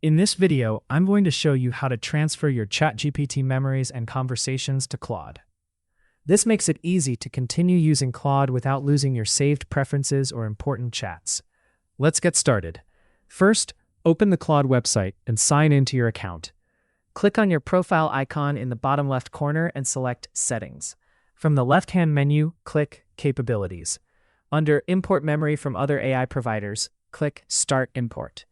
In this video, I'm going to show you how to transfer your ChatGPT memories and conversations to Claude. This makes it easy to continue using Claude without losing your saved preferences or important chats. Let's get started. First, open the Claude website and sign into your account. Click on your profile icon in the bottom left corner and select Settings. From the left-hand menu, click Capabilities. Under Import Memory from Other AI Providers, click Start Import.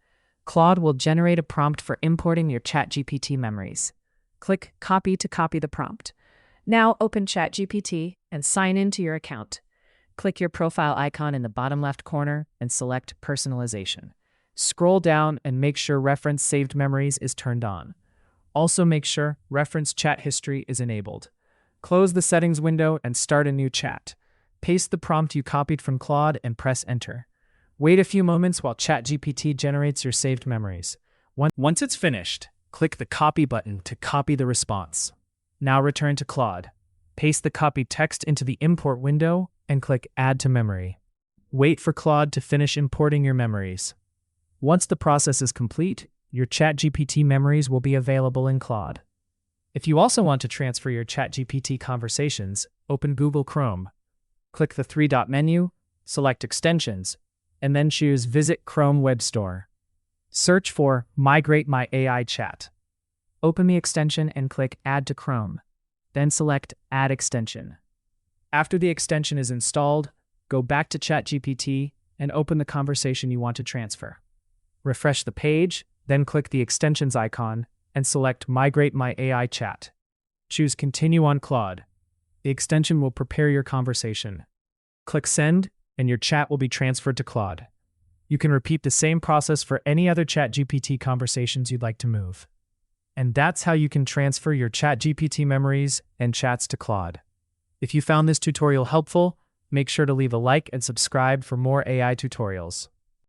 Claude will generate a prompt for importing your ChatGPT memories. Click Copy to copy the prompt. Now open ChatGPT and sign into your account. Click your profile icon in the bottom left corner and select Personalization. Scroll down and make sure Reference Saved Memories is turned on. Also make sure Reference Chat History is enabled. Close the settings window and start a new chat. Paste the prompt you copied from Claude and press Enter. Wait a few moments while ChatGPT generates your saved memories. Once it's finished, click the Copy button to copy the response. Now return to Claude. Paste the copied text into the Import window and click Add to Memory. Wait for Claude to finish importing your memories. Once the process is complete, your ChatGPT memories will be available in Claude. If you also want to transfer your ChatGPT conversations, open Google Chrome. Click the three-dot menu, select Extensions, and then choose Visit Chrome Web Store. Search for Migrate AI Chat. Open the extension and click Add to Chrome. Then select Add Extension. After the extension is installed, go back to ChatGPT and open the conversation you want to transfer. Refresh the page, then click the extensions icon and select Migrate AI Chat. Choose Continue on Claude. The extension will prepare your conversation. Click Send, and your chat will be transferred to Claude. You can repeat the same process for any other ChatGPT conversations you'd like to move. And that's how you can transfer your ChatGPT memories and chats to Claude. If you found this tutorial helpful, make sure to leave a like and subscribe for more AI tutorials.